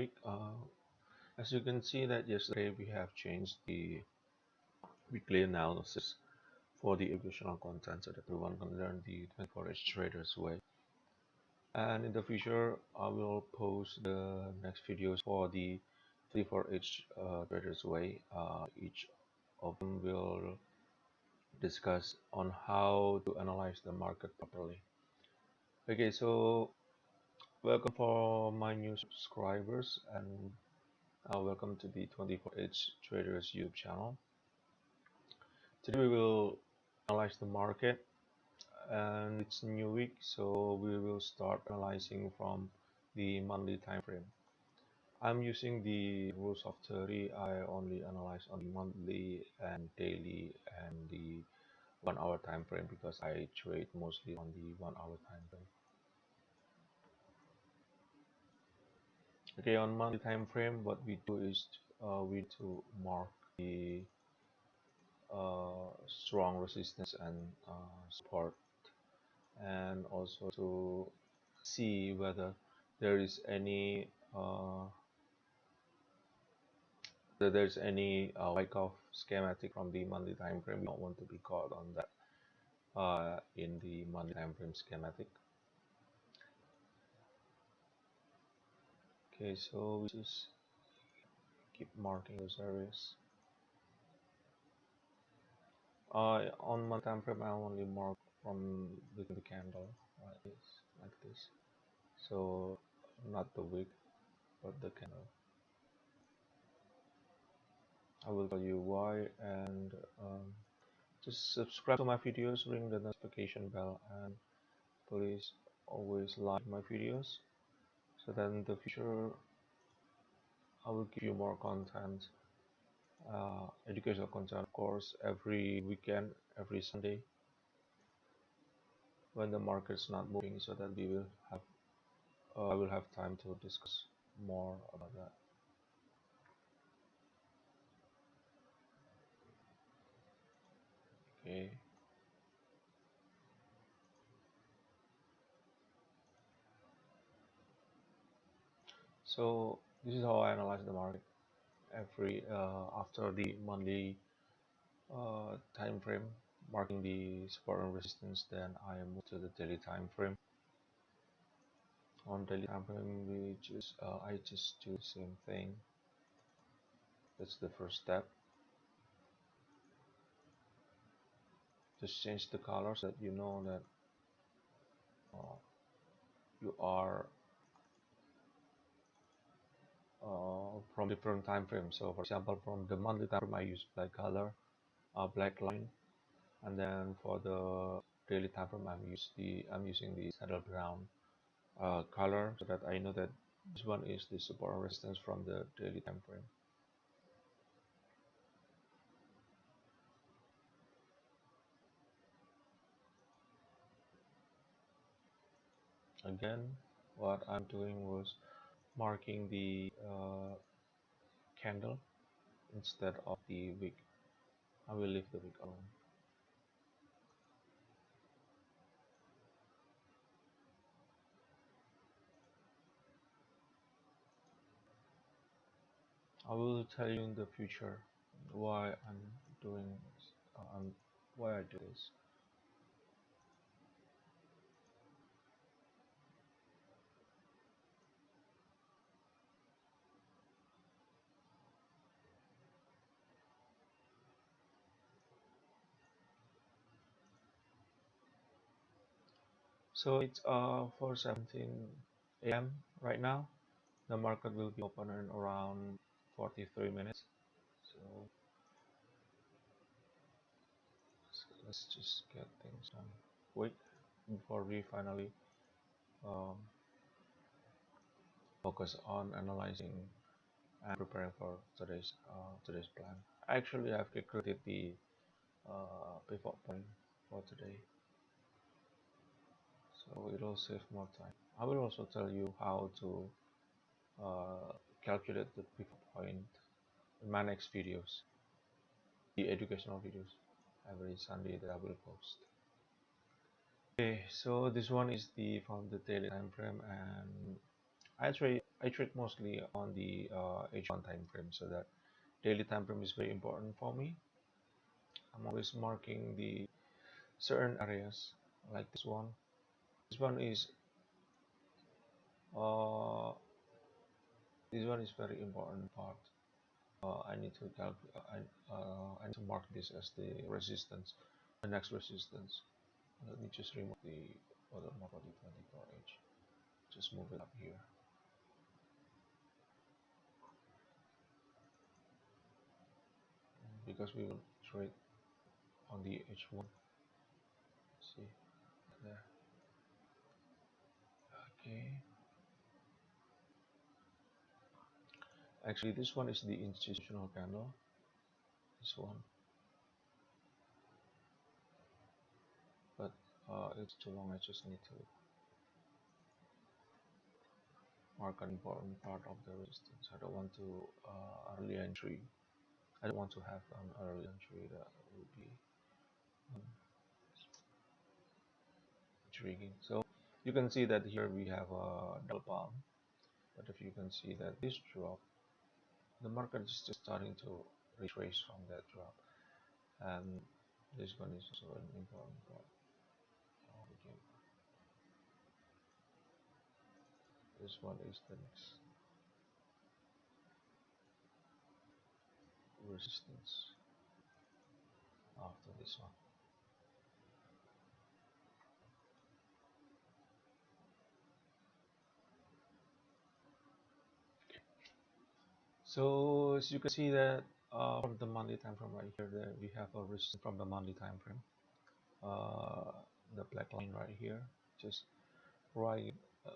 week. As you can see that yesterday we have changed the weekly analysis for the educational content so that everyone can learn the 24H traders way. And in the future, I will post the next videos for the 24H traders way. Each of them will discuss on how to analyze the market properly. Okay, so welcome for my new subscribers and welcome to the 24H Traders YouTube channel. Today we will analyze the market and it's a new week, so we will start analyzing from the monthly time frame. I'm using the rules of 30. I only analyze on the monthly and daily and the 1 hour time frame because I trade mostly on the 1 hour time frame. Okay, on monthly time frame, what we do is we to mark the strong resistance and support, and also to see whether there is any like of schematic from the monthly time frame. We don't want to be caught on that in the monthly time frame schematic. Okay, so we just keep marking those areas. On my time frame, I only mark from the candle like this. So not the wick, but the candle. I will tell you why, and just subscribe to my videos, ring the notification bell, and please always like my videos so that in the future I will give you more content, educational content, of course, every weekend, every Sunday when the market's not moving, so that we will have I will have time to discuss more about that. Okay. So this is how I analyze the market every after the monthly time frame, marking the support and resistance. Then I move to the daily time frame. On daily time frame, I just do the same thing. That's the first step. Just change the colors so that you know that you are from different time frames. So for example, from the monthly time frame, I use black color, black line, and then for the daily time frame, I'm using the saddle brown color so that I know that this one is the support and resistance from the daily time frame. Again, what I'm doing was marking the candle instead of the wick. I will leave the wick alone. I will tell you in the future why I'm doing why I do this. So it's 4:17 a.m. right now. The market will be open in around 43 minutes. So let's just get things on quick before we finally um, focus on analyzing and preparing for today's plan. Actually, I've calculated the pivot point for today, so it'll save more time. I will also tell you how to calculate the pivot point in my next videos, the educational videos, every Sunday that I will post. Okay, so this one is the from the daily time frame, and I trade mostly on the H1 time frame, so that daily time frame is very important for me. I'm always marking the certain areas like this one. This one is uh, this one is very important part. I need to I need to mark this as the resistance, the next resistance. Let me just remove the other mark of the 24H. Just move it up here because we will trade on the H1. See there. Okay. Actually, this one is the institutional candle. This one, but it's too long. I just need to mark an important part of the resistance. I don't want to early entry. I don't want to have an early entry that will be um, intriguing. So you can see that here we have a double bottom, but if you can see that this drop, the market is just starting to retrace from that drop, and this one is also an important part. Okay, this one is the next resistance after this one. So as you can see that from the monthly time frame right here, that we have a resistance from the monthly time frame. Uh, the black line right here, just right uh,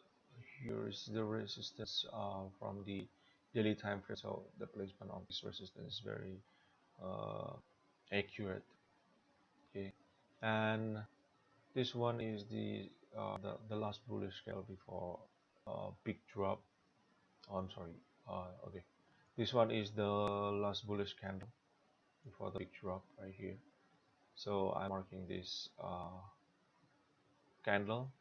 here is the resistance from the daily time frame. So the placement of this resistance is very uh, accurate. Okay, and this one is the last bullish candle before big drop. Oh, I'm sorry. Okay, this one is the last bullish candle before the big drop right here. So I'm marking this candle.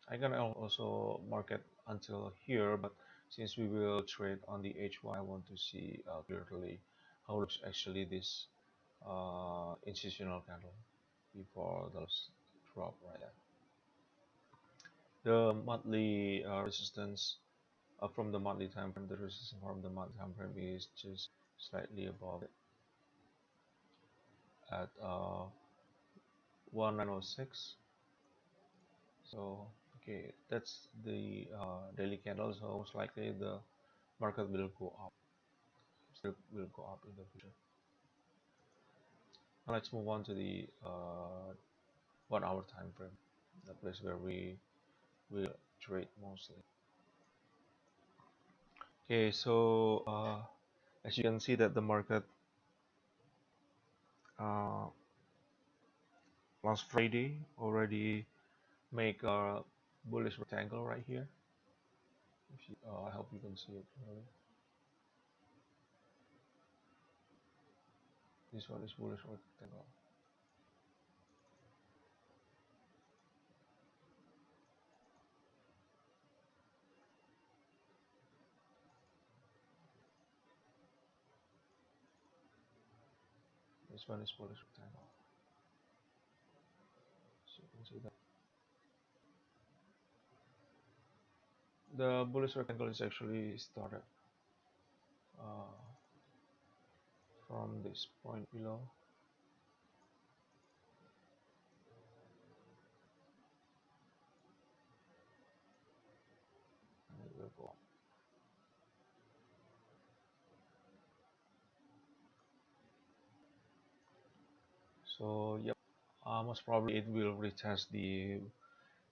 I can also mark it until here, but since we will trade on the H1, I want to see clearly how looks actually this institutional candle before the last drop right there. The monthly resistance from the monthly time frame, the resistance from the monthly time frame is just slightly above it at 1906. So okay, that's the daily candle. So most likely the market will go up. Still will go up in the future. Now let's move on to the 1 hour time frame, the place where we will trade mostly. Okay, so as you can see that the market uh, last Friday already make a bullish rectangle right here. If you, I hope you can see it clearly. This one is bullish rectangle. This one is bullish rectangle. So you can see that the bullish rectangle is actually started uh, from this point below, and it will go up. So yep, most probably it will retest the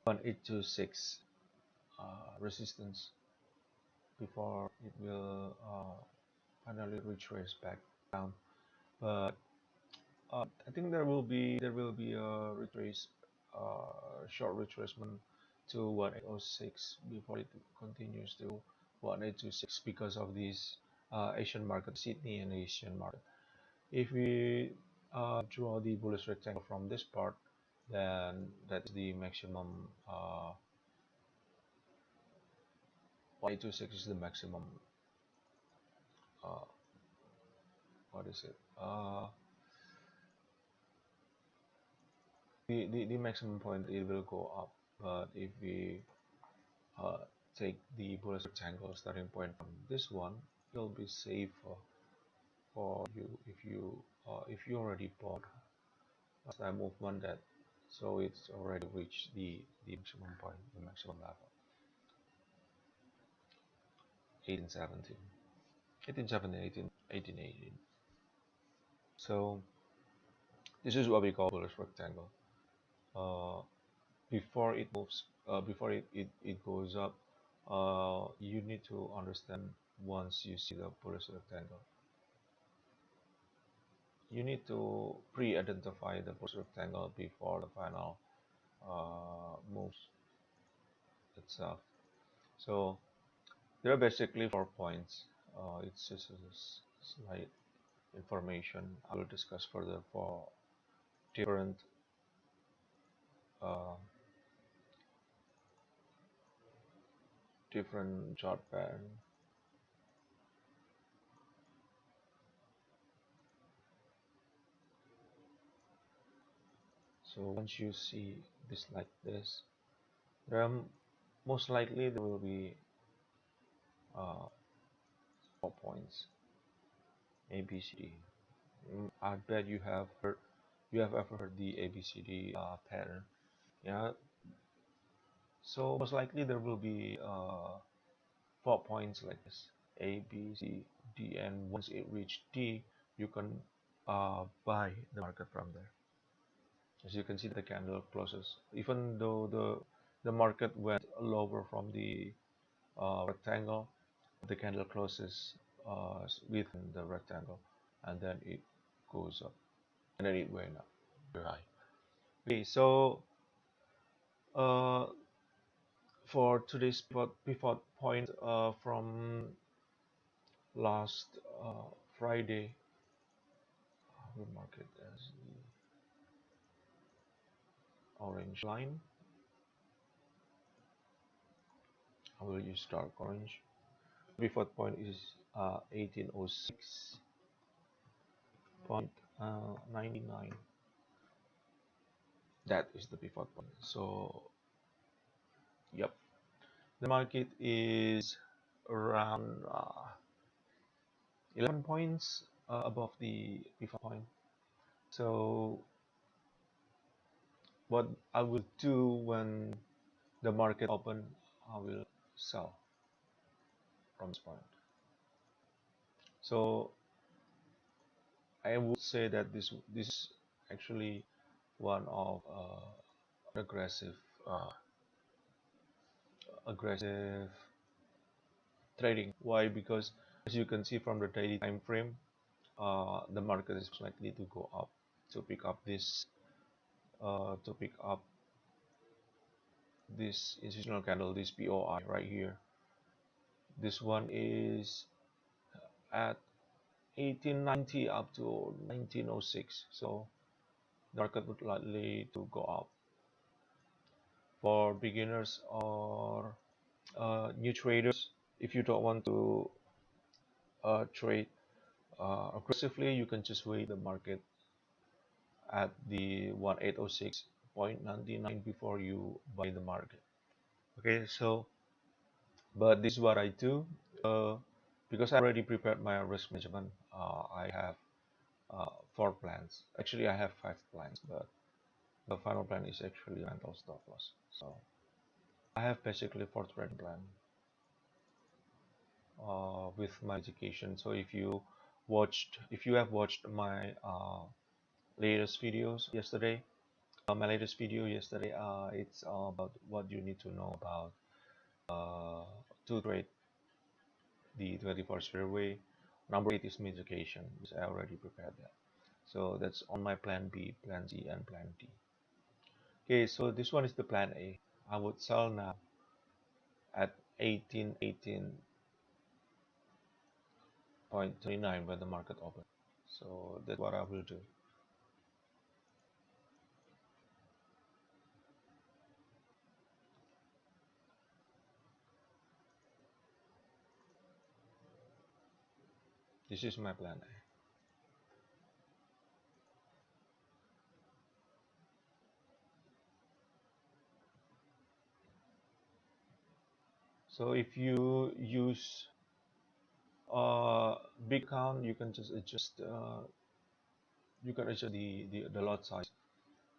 1826 resistance before it will finally retrace back down. But I think there will be a retrace, short retracement to 1806 before it continues to 1826 because of this Asian market, Sydney and Asian market. If we draw the bullish rectangle from this part, then that's the maximum 1826 is the maximum. Uh, what is it? The maximum point, it will go up, but if we uh, take the bullish rectangle starting point from this one, it'll be safer for you if you already bought last time movement, that so it's already reached the maximum point, the maximum level, 1817, 1817, 1818. So this is what we call bullish rectangle. uh, Before it moves, before it goes up, you need to understand, once you see the bullish rectangle, you need to pre-identify the bullish rectangle before the final moves itself. So there are basically 4 points. It's just a slight information. I will discuss further for different uh, different chart pattern. So once you see this like this, there are most likely there will be uh, 4 points, A, B, C, D. I bet you have ever heard the ABCD pattern. Yeah. So most likely there will be 4 points like this: A, B, C, D, and once it reach D, you can buy the market from there. As you can see, the candle closes, even though the market went lower from the rectangle, the candle closes within the rectangle, and then it goes up, and then it went up very high. Okay, so uh, for today's pivot point from last Friday, we mark it as the orange line. I will use dark orange. Pivot point is 1806.99. That is the pivot point. So, yep, the market is around 11 points above the pivot point. So what I will do when the market open, I will sell from this point. So I would say that this is actually one of aggressive uh, aggressive trading. Why? Because as you can see from the daily time frame, the market is likely to go up to pick up this institutional candle, this POI right here. This one is at 1890 up to 1906, so the market would likely to go up. For beginners or new traders, if you don't want to trade aggressively, you can just wait the market at the 1806.99 before you buy the market. Okay, so but this is what I do because I already prepared my risk management. I have 4 plans. Actually, I have 5 plans, but the final plan is actually mental stop loss. So I have basically 4 trading plan with my education. So if you have watched my latest videos yesterday, my latest video yesterday, it's about what you need to know about to trade the 24 fairway. Number 8 is mitigation, because I already prepared that. So that's on my plan B, plan C, and plan D. Okay, so this one is the plan A. I would sell now at 18.29 when the market opens. So that's what I will do. This is my plan A. So if you use big account, you can just adjust. You can adjust the lot size.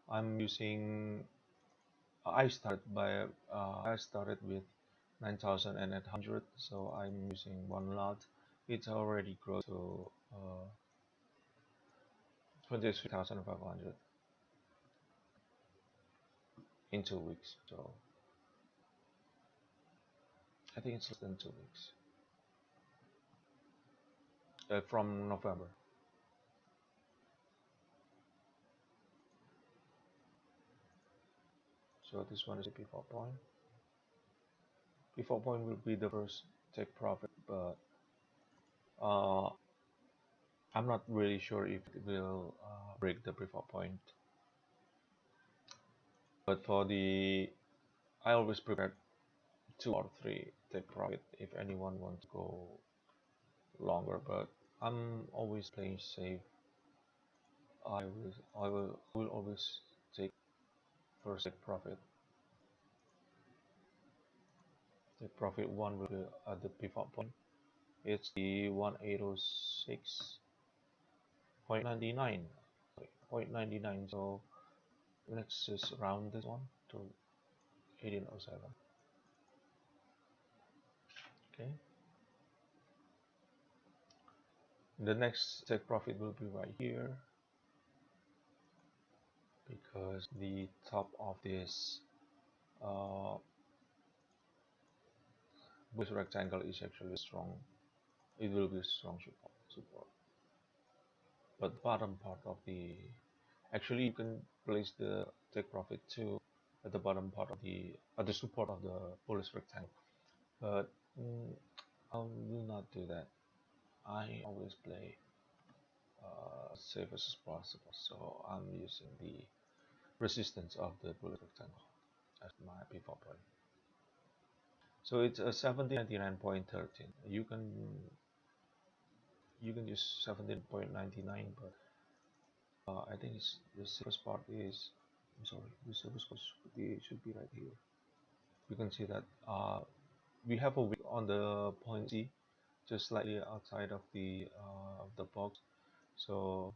I'm using. I started with 9,800, so I'm using one lot. It's already grown to 23,500 in 2 weeks. So I think it's less than 2 weeks from November. So this one is a P4 point. P4 point will be the first take profit, but uh, I'm not really sure if it will break the P4 point. But for the, I always prepare 2 or 3 take profit if anyone wants to go longer, but I'm always playing safe. I will always take first take profit. Take profit one will be at the pivot point. It's the 1806.99. 0.99. So let's just round this one to 1807. Okay. The next take profit will be right here, because the top of this bullish rectangle is actually strong. It will be strong support. But bottom part of the, actually you can place the take profit too at the bottom part of the support of the bullish rectangle. But I will not do that. I always play safe as possible, so I'm using the resistance of the bullet rectangle as my pivot point. So it's a 1799.13. You can use 17.99, but I think it's the safest part is, I'm sorry, the safest part should be right here. You can see that we have a wick on the point C, just slightly outside of the box. So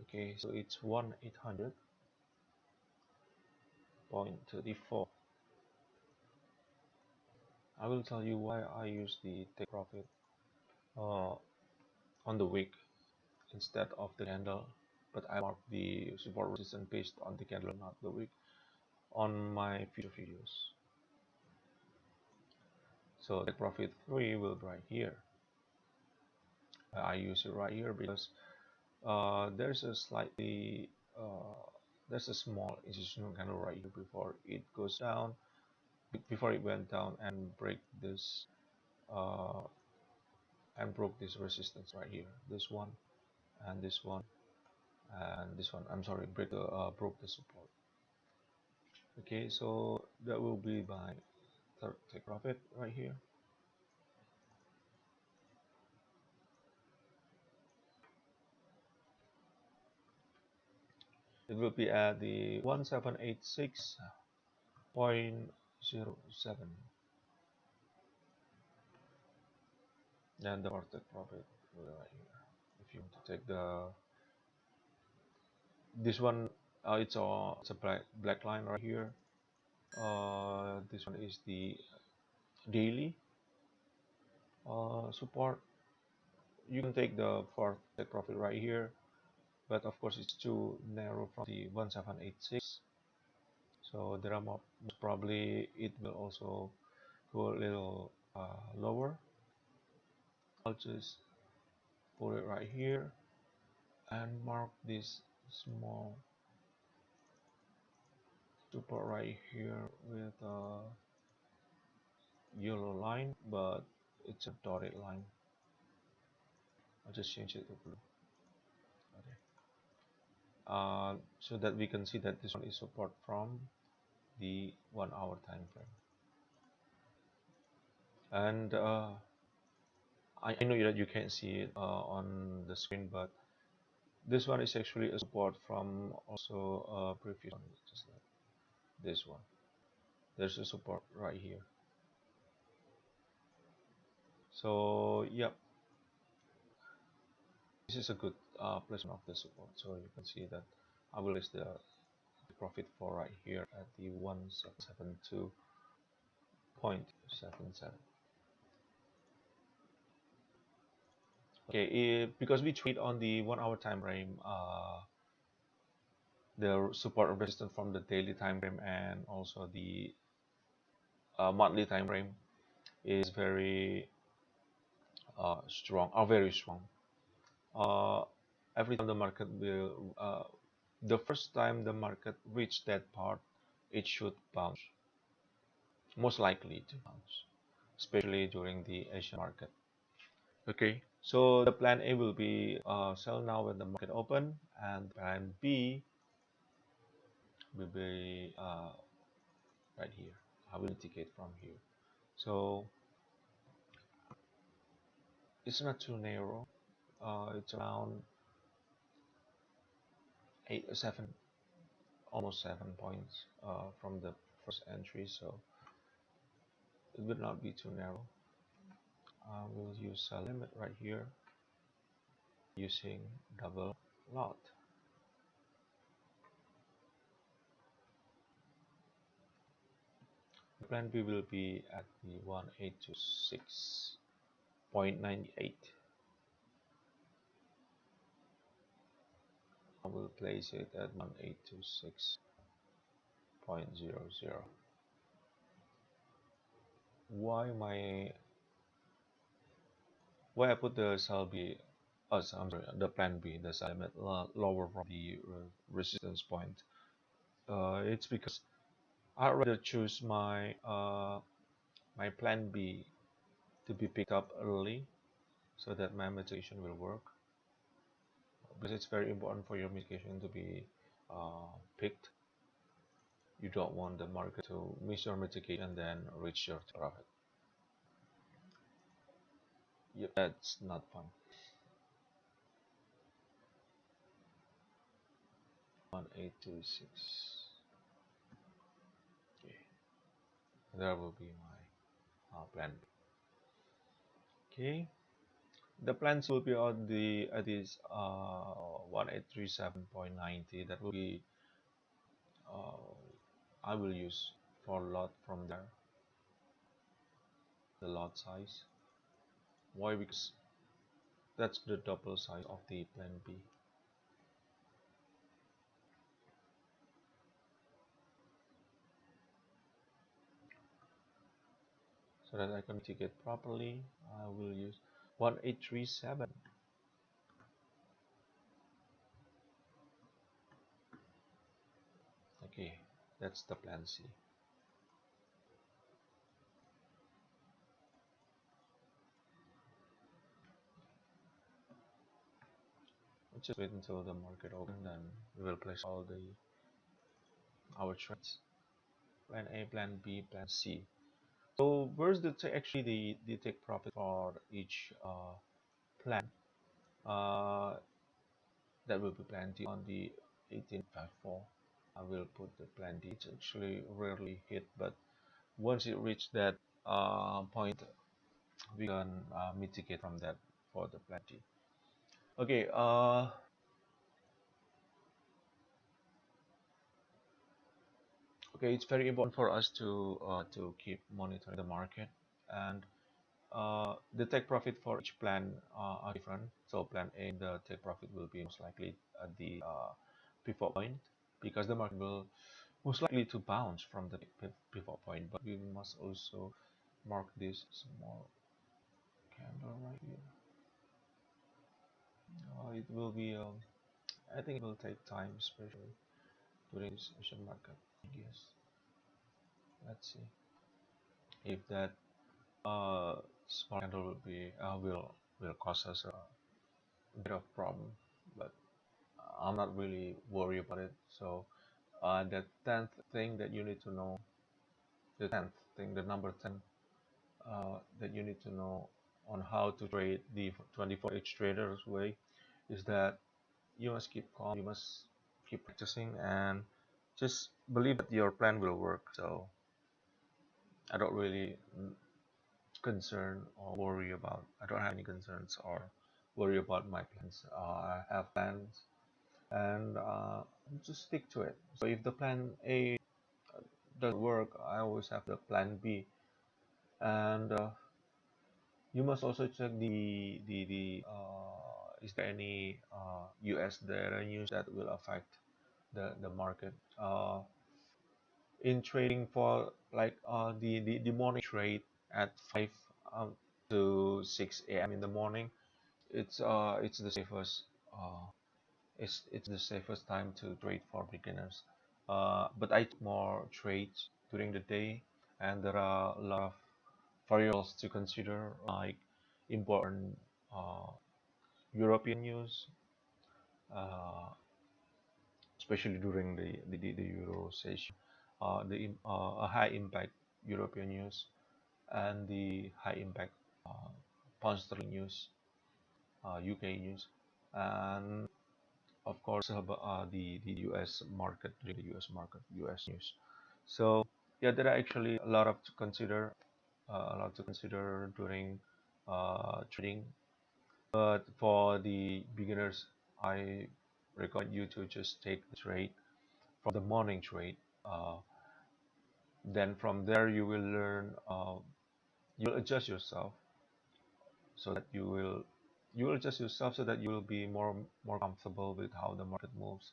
okay, so it's 1,800.34. I will tell you why I use the take profit on the wick instead of the candle, but I mark the support resistance based on the candle, not the wick, on my future videos. So take profit 3 will be right here. I use it right here because there's a slightly there's a small institutional candle right here before it goes down, before it went down and break this and broke this resistance right here, this one and this one and this one. I'm sorry, broke the support. Okay, so that will be my third take profit right here. It will be at the 1786.07. Then the fourth take profit will be right here. If you want to take this one, it's a black line right here. This one is the daily support. You can take the fourth take profit right here, but of course it's too narrow from the 1786. So there are most probably it will also go a little lower. I'll just put it right here and mark this small support right here with a yellow line, but it's a dotted line. I'll just change it to blue. Okay. So that we can see that this one is support from the 1 hour time frame. And I know that you can't see it on the screen, but this one is actually a support from also previous one, just like this one. There's a support right here. So yep, this is a good placement of the support. So you can see that I will list the profit for right here at the 1772.77. Okay, because we trade on the 1 hour time frame, the support and resistance from the daily time frame and also the monthly time frame is very strong, are very strong. Uh, every time the market will, the first time the market reach that part, it should bounce, most likely to bounce, especially during the Asian market. Okay, so the plan A will be sell now when the market open, and plan B will be right here. I will indicate from here. So it's not too narrow. It's around 7, almost 7 points from the first entry, so it will not be too narrow. I will use a limit right here using double lot. Plan B will be at the 1826.98. I will place it at 1826.00. Why I put the sell B? Oh, I'm sorry, the plan B, the sell limit lower from the resistance point. It's because I'd rather choose my plan B to be picked up early so that my mitigation will work, because it's very important for your mitigation to be picked. You don't want the market to miss your mitigation and then reach your profit. Yeah, that's not fun. 1826. Okay, that will be my plan B. Okay, the plans will be on the at this 1837.90. That will be uh, I will use for lot from there, the lot size. Why? Because that's the double size of the plan B. So that I can mitigate properly, I will use 1837. Okay, that's the plan C. Let's just wait until the market open, then we will place all the our trades. Plan A, plan B, plan C. So where's the actually the take profit for each plan? Uh, that will be plan D on the 1854. I will put the plan D. It's actually rarely hit, but once it reaches that point, we can mitigate from that for the plan D. Okay, okay, it's very important for us to keep monitoring the market, and the take profit for each plan are different. So plan A, the take profit will be most likely at the pivot point, because the market will most likely to bounce from the pivot point. But we must also mark this small candle right here. It will be, I think it will take time, especially during this Asian market, I guess. Let's see if that small candle will be will cause us a bit of problem, but I'm not really worried about it. So the 10th thing that you need to know, the 10th thing, the number 10 that you need to know on how to trade the 24H traders way is that you must keep calm, you must keep practicing, and just believe that your plan will work. So I don't really concern or worry about. I don't have any concerns or worry about my plans. I have plans, and just stick to it. So if the plan A doesn't work, I always have the plan B, and you must also check the is there any US data news that will affect the market. In trading for like the morning trade at 5 um, to 6 a.m. in the morning, it's the safest it's the safest time to trade for beginners. But I took more trades during the day, and there are a lot of variables to consider, like important uh, European news, uh, especially during the Euro session, a high impact European news, and the high impact uh, pound sterling news, UK news, and of course the US market, US news. So yeah, there are actually a lot of to consider, a lot to consider during trading. But for the beginners, I recommend you to just take the trade from the morning trade. Uh, then from there you will learn, you'll adjust yourself so that you will adjust yourself so that you will be more comfortable with how the market moves.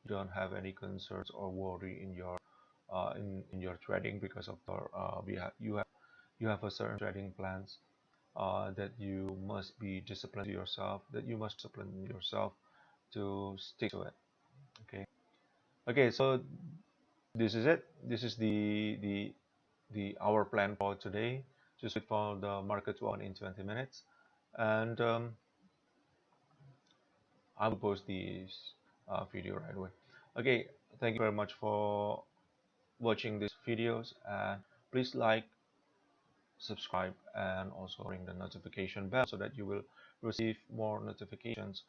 You don't have any concerns or worry in your in your trading because of the you have a certain trading plans that you must be disciplined to yourself, that you must discipline yourself to stick to it. Okay. Okay, so this is it. This is the our plan for today. Just wait for the market to open in 20 minutes, and I will post this video right away. Okay, thank you very much for watching these videos, and please like, subscribe, and also ring the notification bell so that you will receive more notifications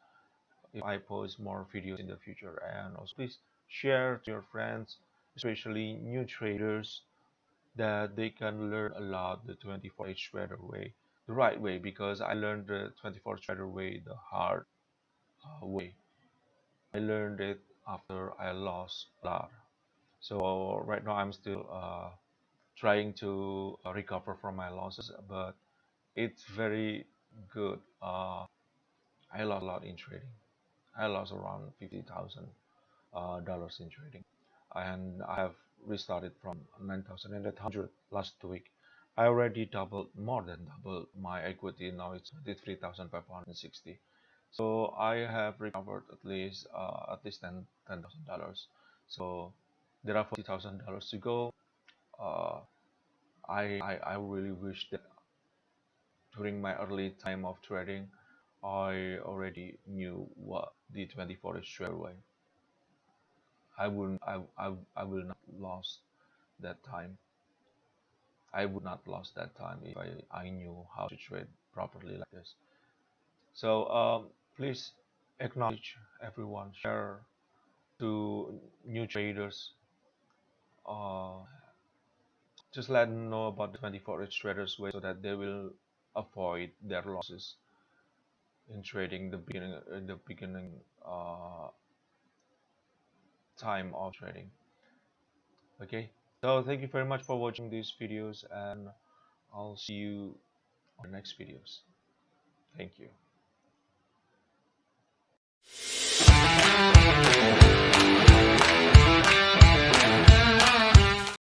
if I post more videos in the future. And also please share to your friends, especially new traders, that they can learn a lot the 24H trader way, the right way, because I learned the 24 trader way the hard way. I learned it after I lost a lot. So right now I'm still trying to recover from my losses, but it's very good. I lost a lot in trading. I lost around $50,000 in trading, and I have restarted from 9,800 last week. I already doubled, more than doubled my equity. Now it's 23,560. So I have recovered at least $10,000. So there are $40,000 to go. Uh, I really wish that during my early time of trading, I already knew what the 24 is share way. I wouldn't I will not lost that time. I would not lost that time if I knew how to trade properly like this. So please acknowledge everyone, share to new traders. Uh, just let them know about the 24H traders way so that they will avoid their losses in trading the beginning uh, time of trading. Okay, so thank you very much for watching these videos, and I'll see you on the next videos. Thank you.